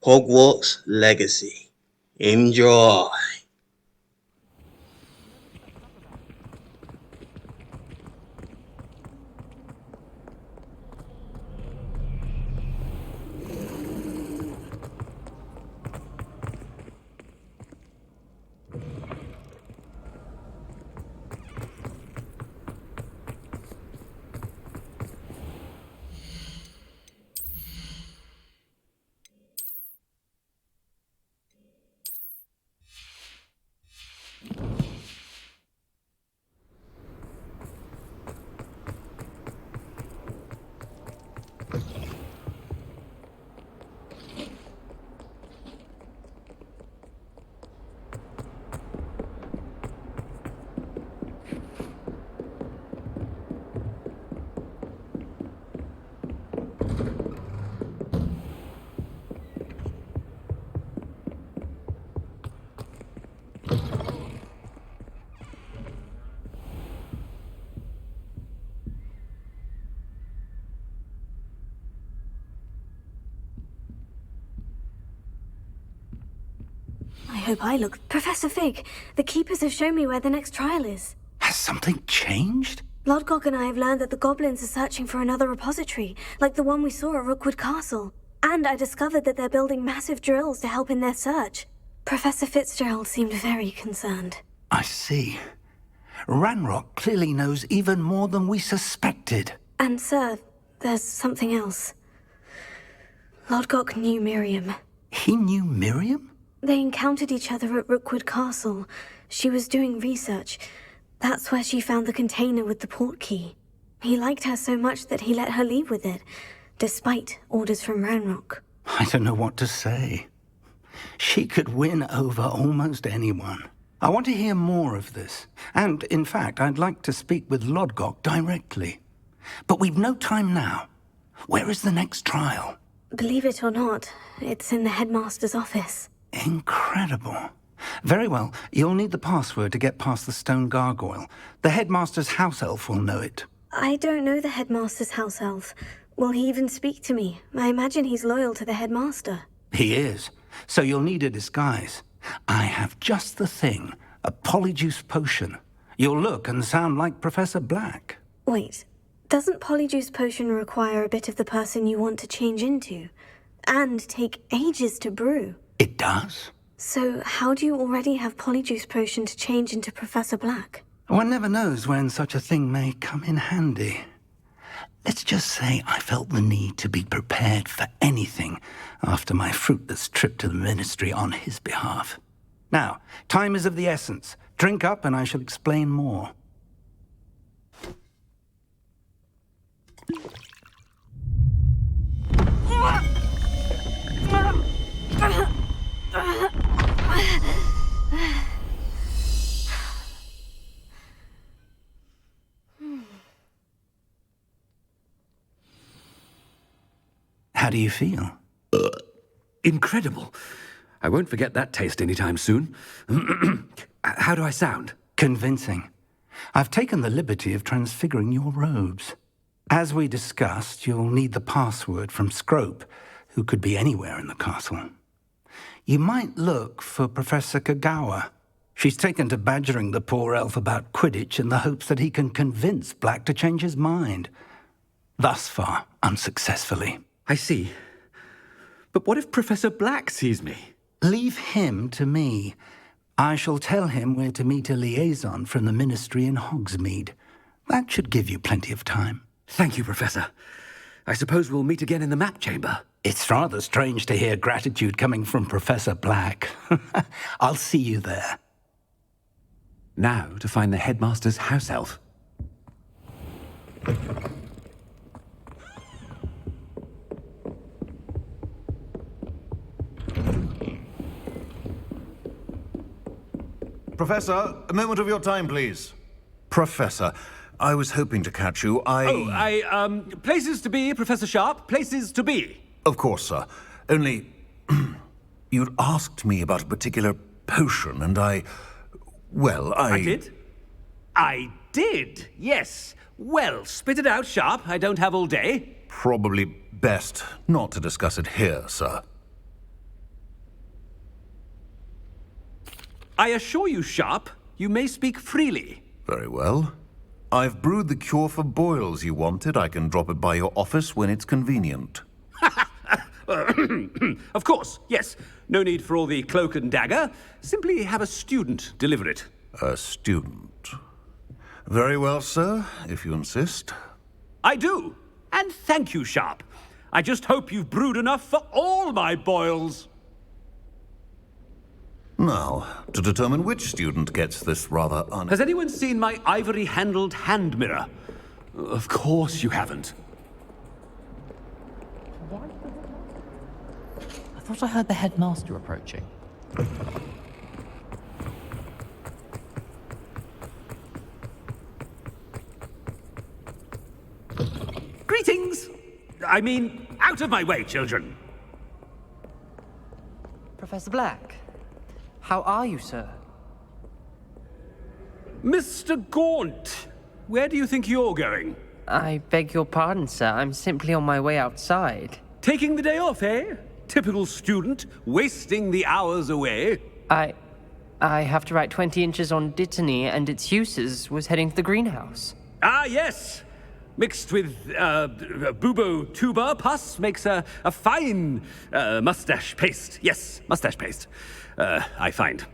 Hogwarts Legacy. Enjoy. I hope I look... Professor Fig, the Keepers have shown me where the next trial is. Has something changed? Lodgok and I have learned that the goblins are searching for another repository, like the one we saw at Rookwood Castle. And I discovered that they're building massive drills to help in their search. Professor Fitzgerald seemed very concerned. I see. Ranrock clearly knows even more than we suspected. And sir, there's something else. Lodgok knew Miriam. He knew Miriam? They encountered each other at Rookwood Castle. She was doing research. That's where she found the container with the port key. He liked her so much that he let her leave with it, despite orders from Ranrock. I don't know what to say. She could win over almost anyone. I want to hear more of this. And, in fact, I'd like to speak with Lodgok directly. But we've no time now. Where is the next trial? Believe it or not, it's in the headmaster's office. Incredible. Very well. You'll need the password to get past the stone gargoyle. The headmaster's house elf will know it. I don't know the headmaster's house elf. Will he even speak to me? I imagine he's loyal to the headmaster. He is. So you'll need a disguise. I have just the thing. A polyjuice potion. You'll look and sound like Professor Black. Wait, doesn't polyjuice potion require a bit of the person you want to change into? And take ages to brew? It does. So how do you already have polyjuice potion to change into Professor Black? One never knows when such a thing may come in handy. Let's just say I felt the need to be prepared for anything after my fruitless trip to the ministry on his behalf. Now, time is of the essence. Drink up and I shall explain more. How do you feel? Incredible. I won't forget that taste anytime soon. How do I sound? Convincing. I've taken the liberty of transfiguring your robes. As we discussed, you'll need the password from Scrope, who could be anywhere in the castle. You might look for Professor Kagawa. She's taken to badgering the poor elf about Quidditch in the hopes that he can convince Black to change his mind. Thus far, unsuccessfully. I see. But what if Professor Black sees me? Leave him to me. I shall tell him where to meet a liaison from the ministry in Hogsmeade. That should give you plenty of time. Thank you, Professor. I suppose we'll meet again in the map chamber. It's rather strange to hear gratitude coming from Professor Black. I'll see you there. Now to find the headmaster's house elf. Professor, a moment of your time, please. Professor, I was hoping to catch you. Places to be, Professor Sharp. Places to be. Of course, sir. Only... you'd asked me about a particular potion, and I did? I did, yes. Well, spit it out, Sharp. I don't have all day. Probably best not to discuss it here, sir. I assure you, Sharp, you may speak freely. Very well. I've brewed the cure for boils you wanted. I can drop it by your office when it's convenient. Of course, yes. No need for all the cloak and dagger. Simply have a student deliver it. A student. Very well, sir, if you insist. I do. And thank you, Sharp. I just hope you've brewed enough for all my boils. Now, to determine which student gets this rather Has anyone seen my ivory-handled hand mirror? Of course you haven't. I thought I heard the headmaster approaching. Greetings! I mean, out of my way, children! Professor Black, how are you, sir? Mr. Gaunt, where do you think you're going? I beg your pardon, sir. I'm simply on my way outside. Taking the day off, eh? Typical student, wasting the hours away. I have to write 20 inches on Dittany and its uses. Was heading to the greenhouse. Ah, yes! Mixed with bubo tuber pus makes a fine mustache paste. Yes, mustache paste. I find.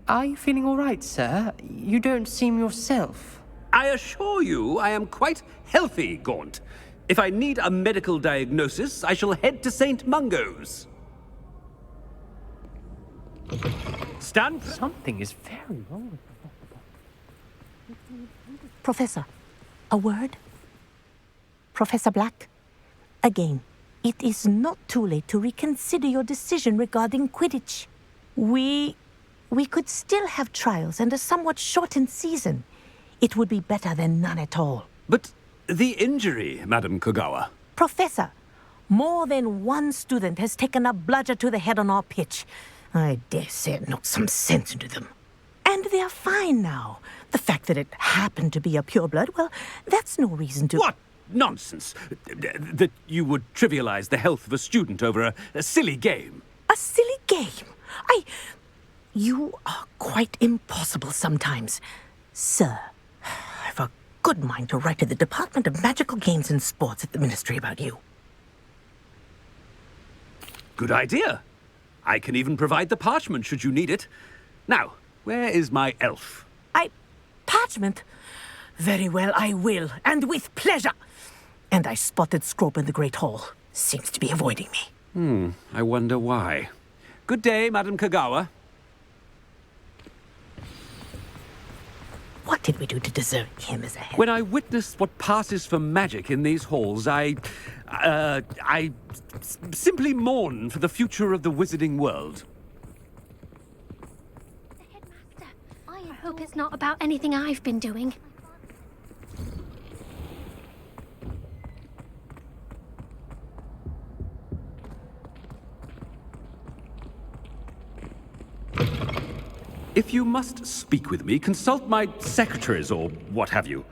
Are you feeling all right, sir? You don't seem yourself. I assure you I am quite healthy, Gaunt. If I need a medical diagnosis, I shall head to St. Mungo's. Stand. Something is very wrong with Professor, a word? Professor Black, again, it is not too late to reconsider your decision regarding Quidditch. We could still have trials and a somewhat shortened season. It would be better than none at all. But the injury, Madam Kogawa. Professor, more than one student has taken a bludger to the head on our pitch. I dare say it knocked some sense into them. And they're fine now. The fact that it happened to be a pureblood, well, that's no reason to... What nonsense! That you would trivialize the health of a student over a silly game. A silly game? You are quite impossible sometimes. Sir, I've a good mind to write to the Department of Magical Games and Sports at the Ministry about you. Good idea. I can even provide the parchment should you need it. Now, where is my elf? Parchment? Very well, I will, and with pleasure. And I spotted Scrope in the Great Hall. Seems to be avoiding me. I wonder why. Good day, Madam Kogawa. What did we do to deserve him as a head? When I witness what passes for magic in these halls, I simply mourn for the future of the wizarding world. I hope it's not about anything I've been doing. If you must speak with me, consult my secretaries or what have you.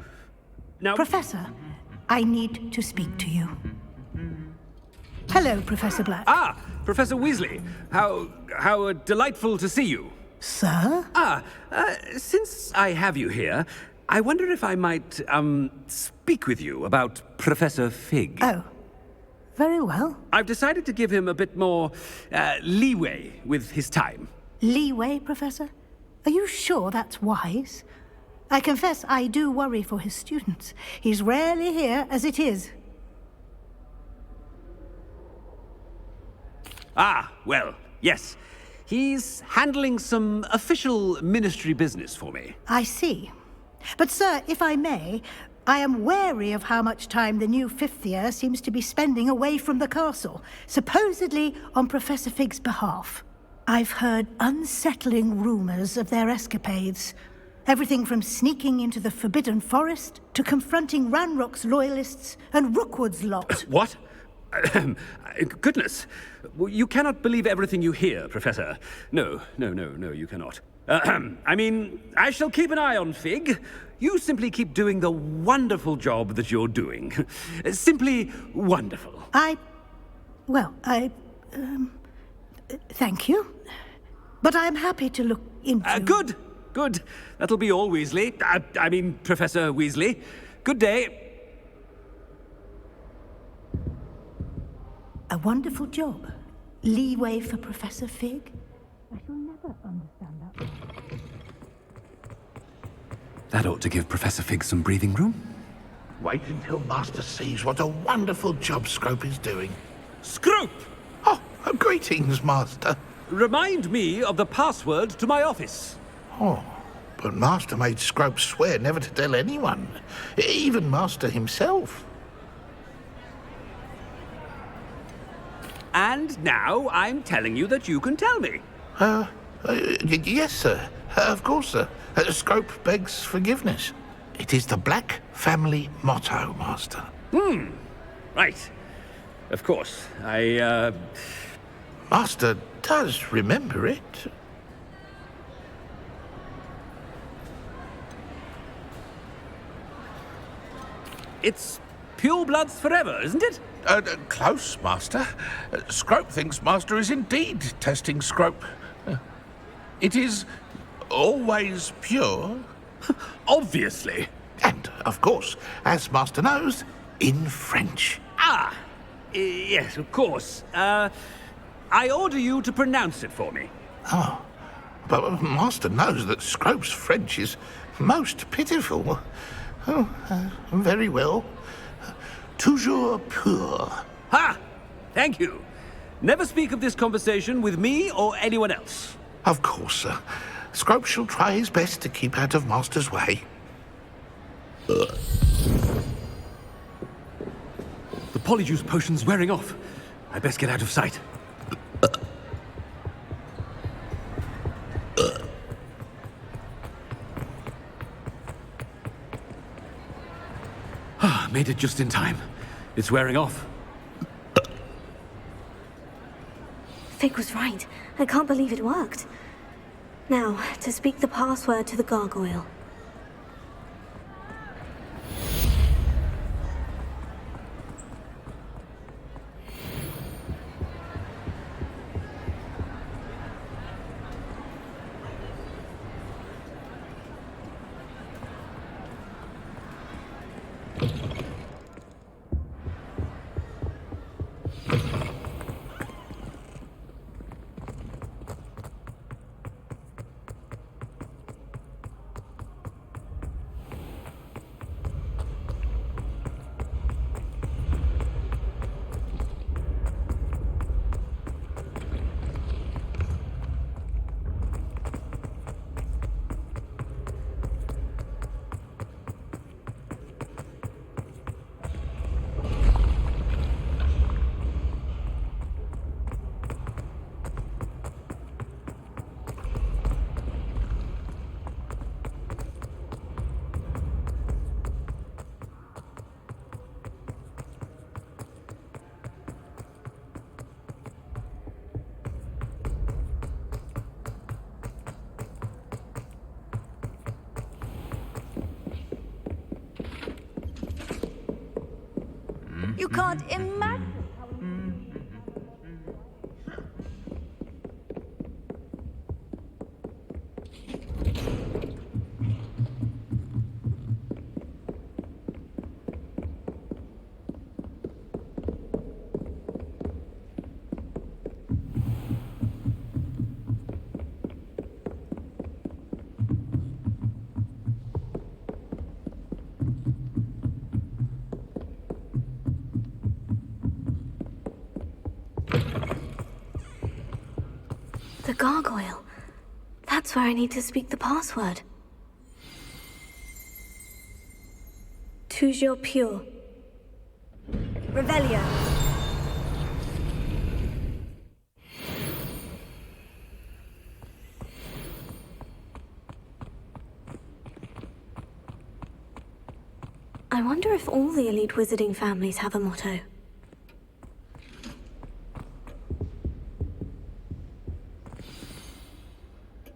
Now, Professor, I need to speak to you. Hello, Professor Black. Ah, Professor Weasley. How delightful to see you. Sir? Since I have you here, I wonder if I might, speak with you about Professor Fig. Oh, very well. I've decided to give him a bit more, leeway with his time. Leeway, Professor? Are you sure that's wise? I confess I do worry for his students. He's rarely here as it is. Ah, well, yes. He's handling some official ministry business for me. I see. But, sir, if I may, I am wary of how much time the new fifth year seems to be spending away from the castle, supposedly on Professor Fig's behalf. I've heard unsettling rumors of their escapades. Everything from sneaking into the Forbidden Forest to confronting Ranrock's loyalists and Rookwood's lot. What? Goodness. You cannot believe everything you hear, Professor. No, you cannot. I mean, I shall keep an eye on Fig. You simply keep doing the wonderful job that you're doing. Simply wonderful. Thank you. But I'm happy to look into... Good, good. That'll be all, Weasley. I mean, Professor Weasley. Good day. A wonderful job. Leeway for Professor Fig? I shall never understand that. That ought to give Professor Fig some breathing room. Wait until Master sees what a wonderful job Scrope is doing. Scrope! Oh, greetings, Master. Remind me of the password to my office. Oh, but Master made Scrope swear never to tell anyone, even Master himself. And now I'm telling you that you can tell me. Yes, sir. Of course, sir. Scrope begs forgiveness. It is the Black family motto, Master. Right. Of course. Master does remember it. It's pure bloods forever, isn't it? Close, Master. Scrope thinks Master is indeed testing Scrope. It is always pure. Obviously. And, of course, as Master knows, in French. Yes, of course. I order you to pronounce it for me. Oh, but Master knows that Scrope's French is most pitiful. Oh, very well. Toujours pur. Ha! Thank you. Never speak of this conversation with me or anyone else. Of course, sir. Scrope shall try his best to keep out of Master's way. The polyjuice potion's wearing off. I best get out of sight. Made it just in time. It's wearing off. Fig was right. I can't believe it worked. Now, to speak the password to the gargoyle. You can't imagine. The gargoyle. That's where I need to speak the password. Toujours pure. Revelio. I wonder if all the elite wizarding families have a motto.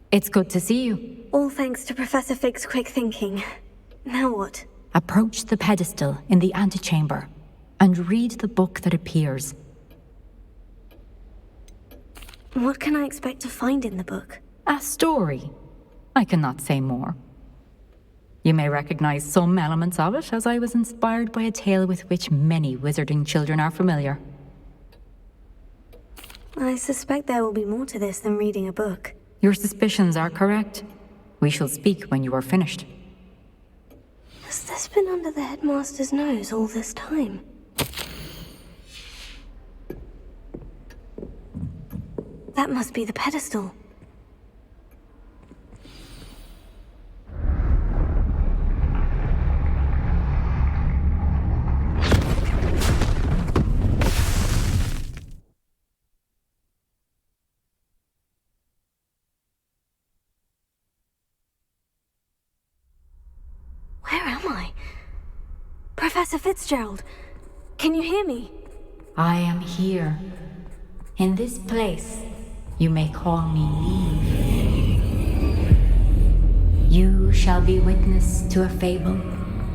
It's good to see you. All thanks to Professor Fig's quick thinking. Now what? Approach the pedestal in the antechamber and read the book that appears. What can I expect to find in the book? A story. I cannot say more. You may recognize some elements of it, as I was inspired by a tale with which many wizarding children are familiar. I suspect there will be more to this than reading a book. Your suspicions are correct. We shall speak when you are finished. Has this been under the headmaster's nose all this time? That must be the pedestal. Where am I? Professor Fitzgerald, can you hear me? I am here. In this place, you may call me Eve. You shall be witness to a fable.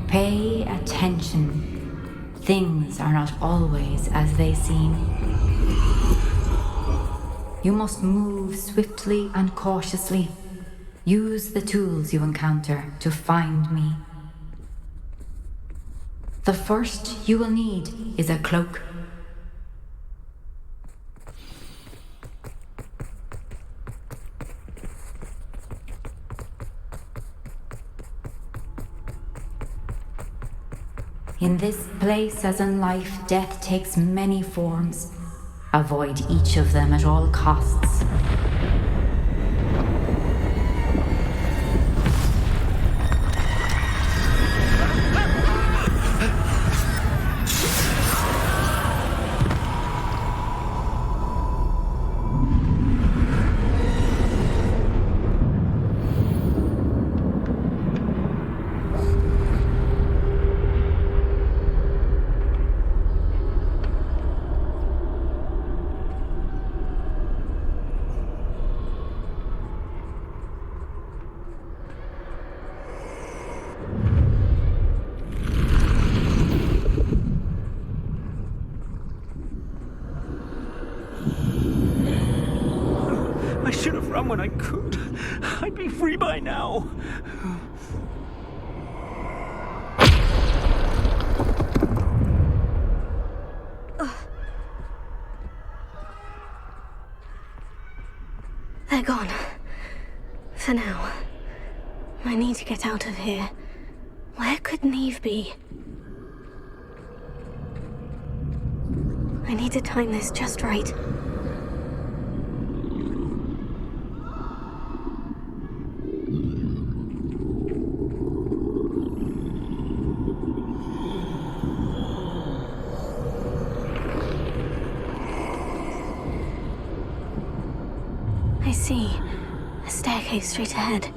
Pay attention. Things are not always as they seem. You must move swiftly and cautiously. Use the tools you encounter to find me. The first you will need is a cloak. In this place, as in life, death takes many forms. Avoid each of them at all costs. I should have run when I could. I'd be free by now. They're gone. For now. I need to get out of here. Where could Neve be? I need to time this just right. I see. A staircase straight ahead.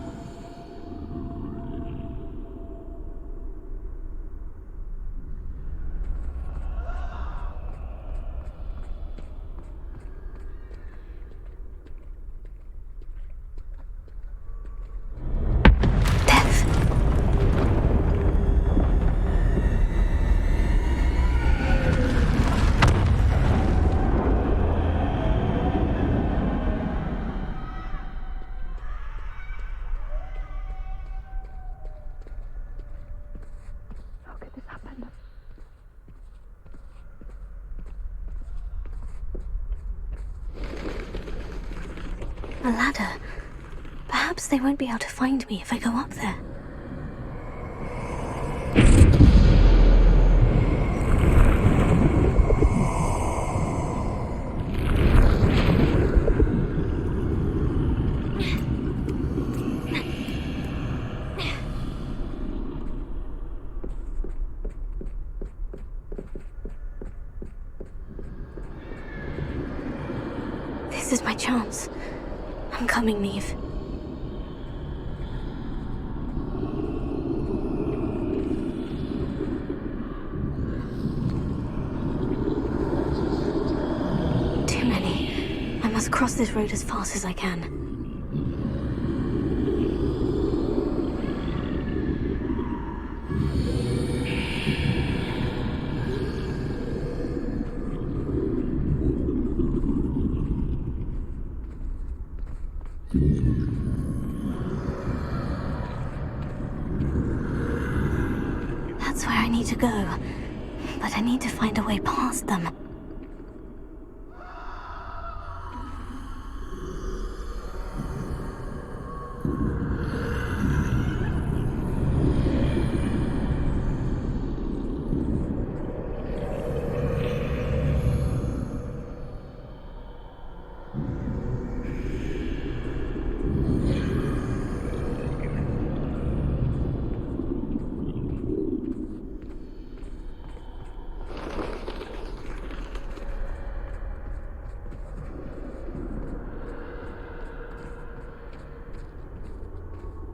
A ladder. Perhaps they won't be able to find me if I go up there. This is my chance. I'm coming, Neve. Too many. I must cross this road as fast as I can. go, but I need to find a way past them.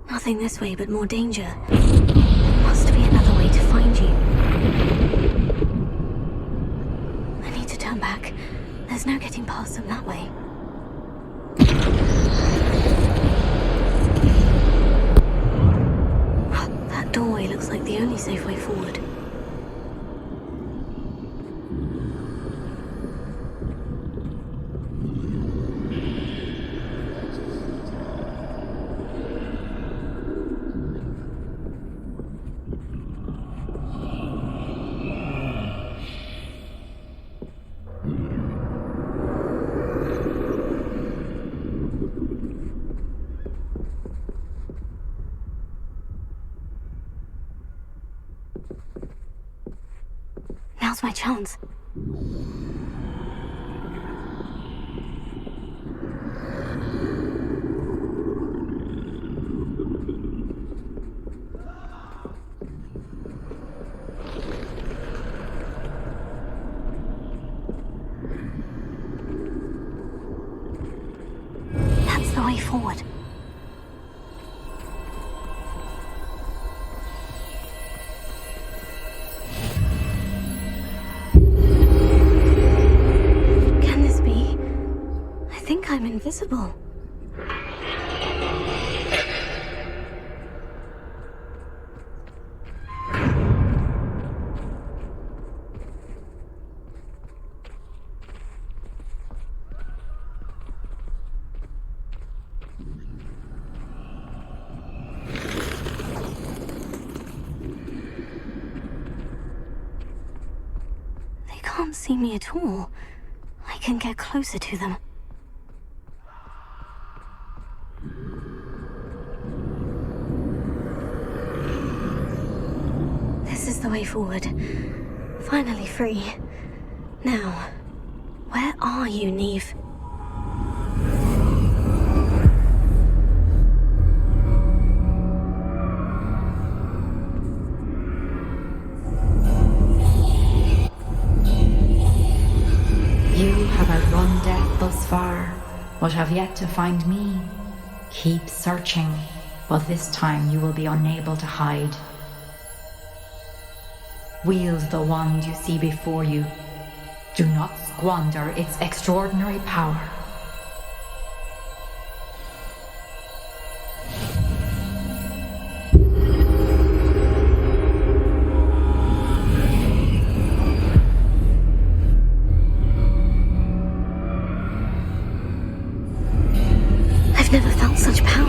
Nothing this way, but more danger. There must be another way to find you. I need to turn back. There's no getting past them that way. That doorway looks like the only safe way forward. Now's my chance. That's the way forward. I'm invisible. They can't see me at all. I can get closer to them. This is the way forward. Finally free. Now, where are you, Neve? You have outrun death thus far, but have yet to find me. Keep searching, but this time you will be unable to hide. Wield the wand you see before you. Do not squander its extraordinary power. I've never felt such power.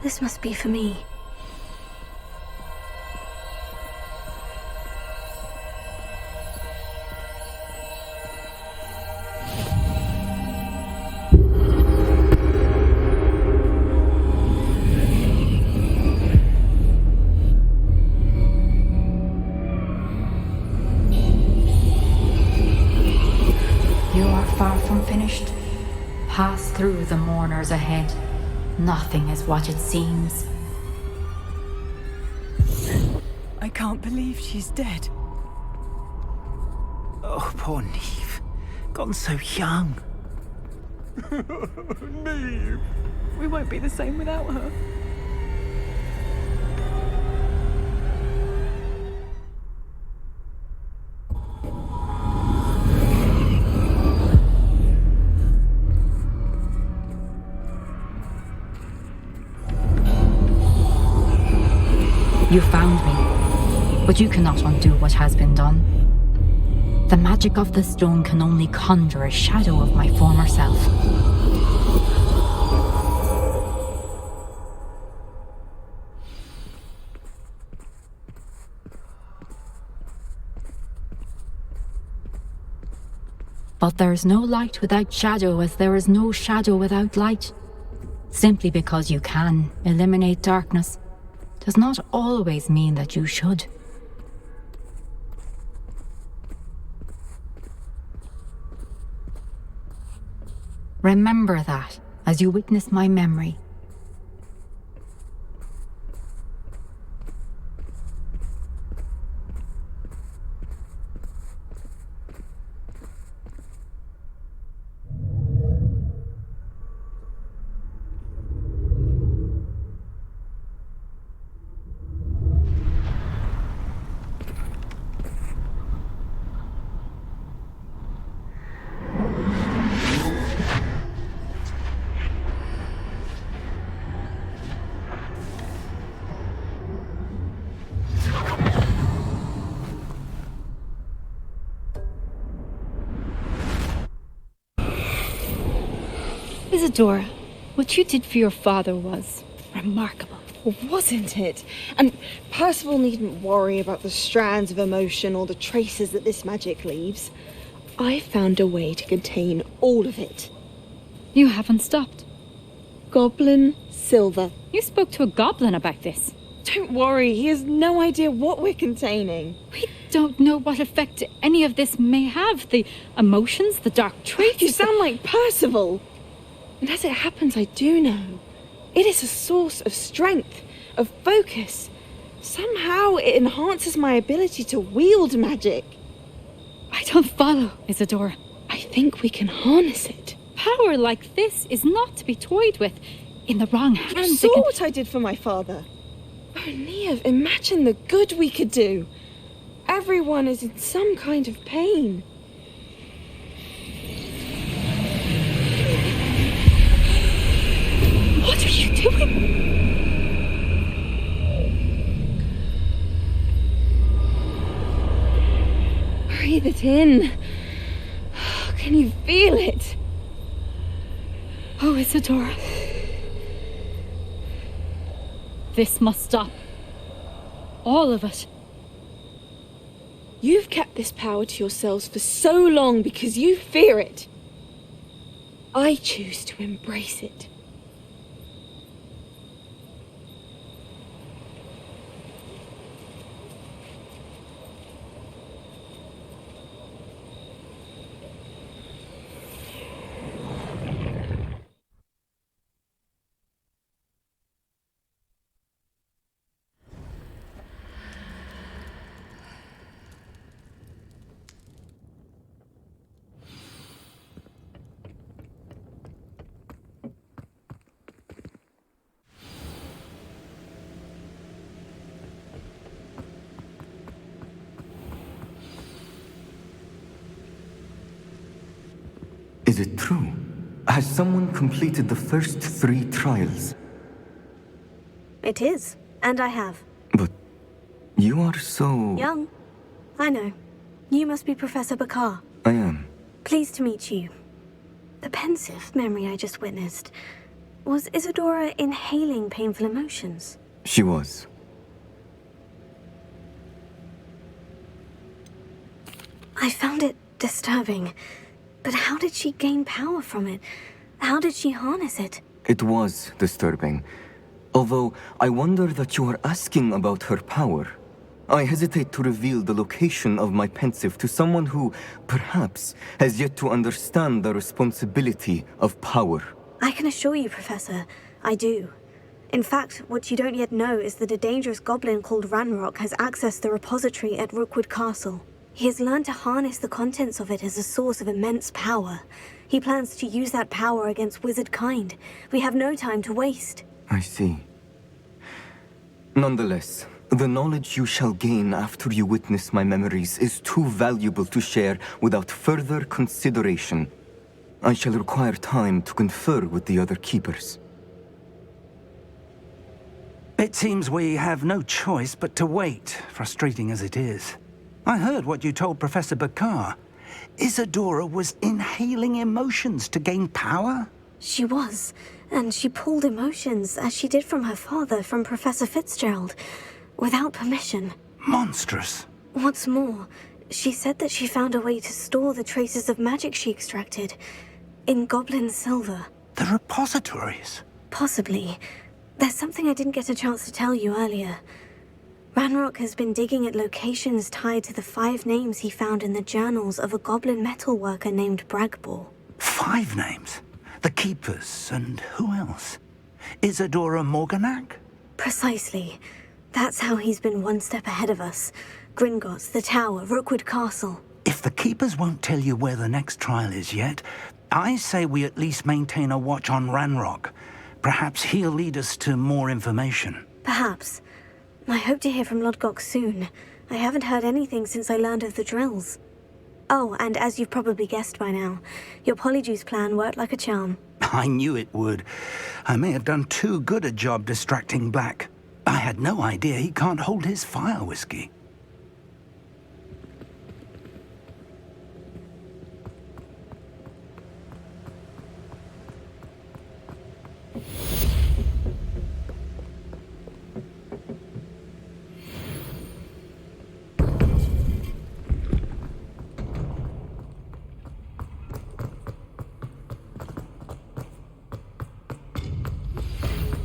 This must be for me. You are far from finished. Pass through the mourners ahead. Nothing is what it seems. I can't believe she's dead. Oh, poor Neve. Gone so young. Neve! We won't be the same without her. You found me, but you cannot undo what has been done. The magic of the stone can only conjure a shadow of my former self. But there is no light without shadow, as there is no shadow without light. Simply because you can eliminate darkness does not always mean that you should. Remember that as you witness my memory. Isadora, what you did for your father was remarkable. Wasn't it? And Percival needn't worry about the strands of emotion or the traces that this magic leaves. I found a way to contain all of it. You haven't stopped. Goblin Silver. You spoke to a goblin about this. Don't worry, he has no idea what we're containing. We don't know what effect any of this may have. The emotions, the dark traits. You sound like Percival. And as it happens, I do know. It is a source of strength, of focus. Somehow it enhances my ability to wield magic. I don't follow, Isadora. I think we can harness it. Power like this is not to be toyed with. In the wrong hands, You saw what I did for my father. Oh, Neve, imagine the good we could do. Everyone is in some kind of pain. What are you doing? Breathe it in. Can you feel it? Oh, Isadora. This must stop. All of it. You've kept this power to yourselves for so long because you fear it. I choose to embrace it. Is it true? Has someone completed the first 3 trials? It is, and I have. But you are so... Young. I know. You must be Professor Bakar. I am. Pleased to meet you. The pensive memory I just witnessed. Was Isadora inhaling painful emotions? She was. I found it disturbing. But how did she gain power from it? How did she harness it? It was disturbing. Although, I wonder that you are asking about her power. I hesitate to reveal the location of my pensive to someone who, perhaps, has yet to understand the responsibility of power. I can assure you, Professor, I do. In fact, what you don't yet know is that a dangerous goblin called Ranrock has accessed the repository at Rookwood Castle. He has learned to harness the contents of it as a source of immense power. He plans to use that power against wizard kind. We have no time to waste. I see. Nonetheless, the knowledge you shall gain after you witness my memories is too valuable to share without further consideration. I shall require time to confer with the other keepers. It seems we have no choice but to wait, frustrating as it is. I heard what you told Professor Bakar. Isadora was inhaling emotions to gain power? She was, and she pulled emotions, as she did from her father, from Professor Fitzgerald, without permission. Monstrous. What's more, she said that she found a way to store the traces of magic she extracted in goblin silver. The repositories? Possibly. There's something I didn't get a chance to tell you earlier. Ranrock has been digging at locations tied to the 5 names he found in the journals of a goblin metalworker named Bragbor. 5 names? The Keepers, and who else? Isadora Morganac? Precisely. That's how he's been one step ahead of us. Gringotts, the Tower, Rookwood Castle. If the Keepers won't tell you where the next trial is yet, I say we at least maintain a watch on Ranrock. Perhaps he'll lead us to more information. Perhaps. I hope to hear from Lodgok soon. I haven't heard anything since I learned of the drills. Oh, and as you've probably guessed by now, your Polyjuice plan worked like a charm. I knew it would. I may have done too good a job distracting Black. I had no idea he can't hold his fire whiskey.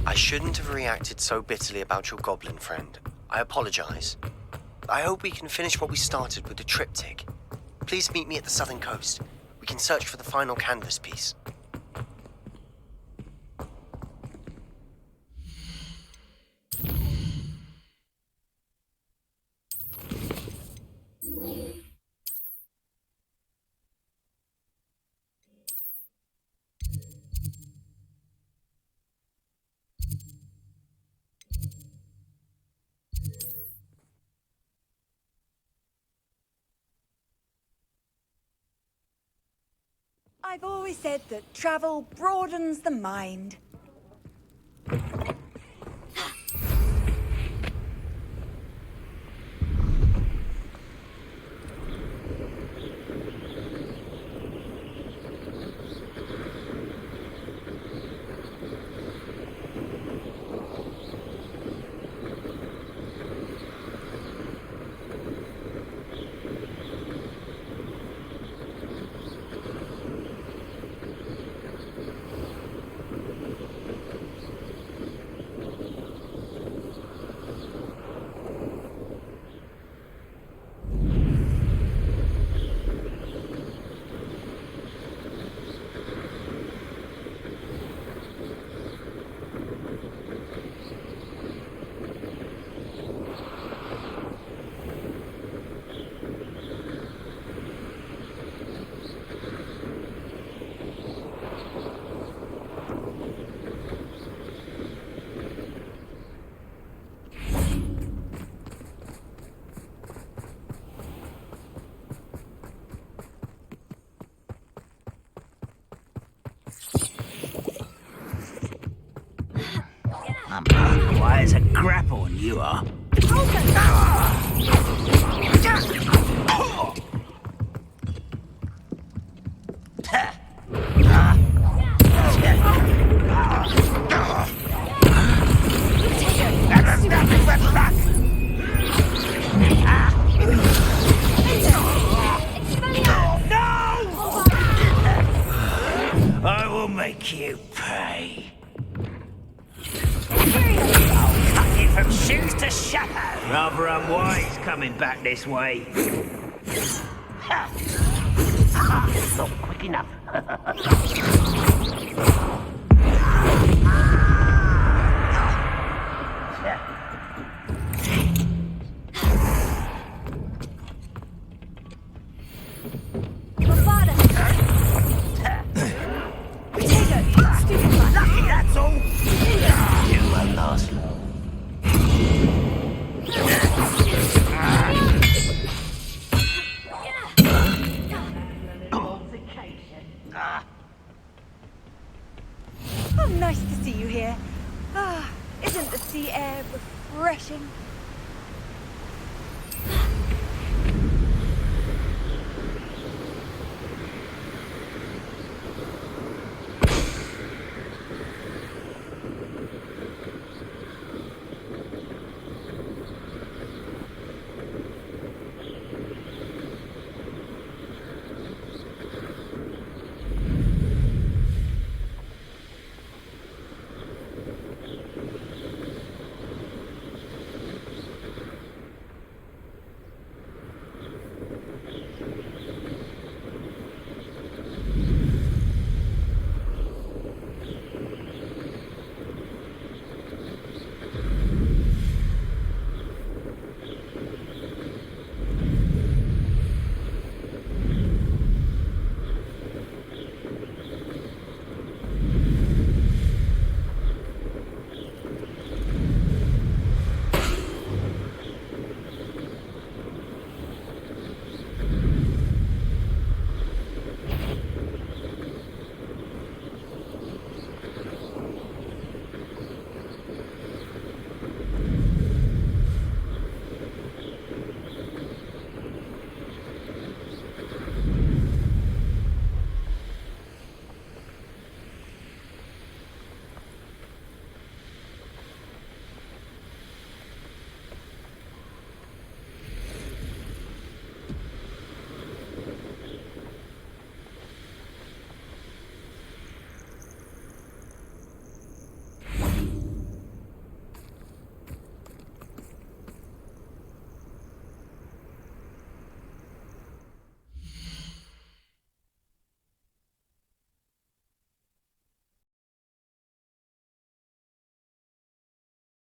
I shouldn't have reacted so bitterly about your goblin friend. I apologize. I hope we can finish what we started with the triptych. Please meet me at the southern coast. We can search for the final canvas piece. I've always said that travel broadens the mind. Why, it's a grapple and you are. I will make you pay. I'll cut you from shoes to shadow. Rather unwise coming back this way. Not quick enough.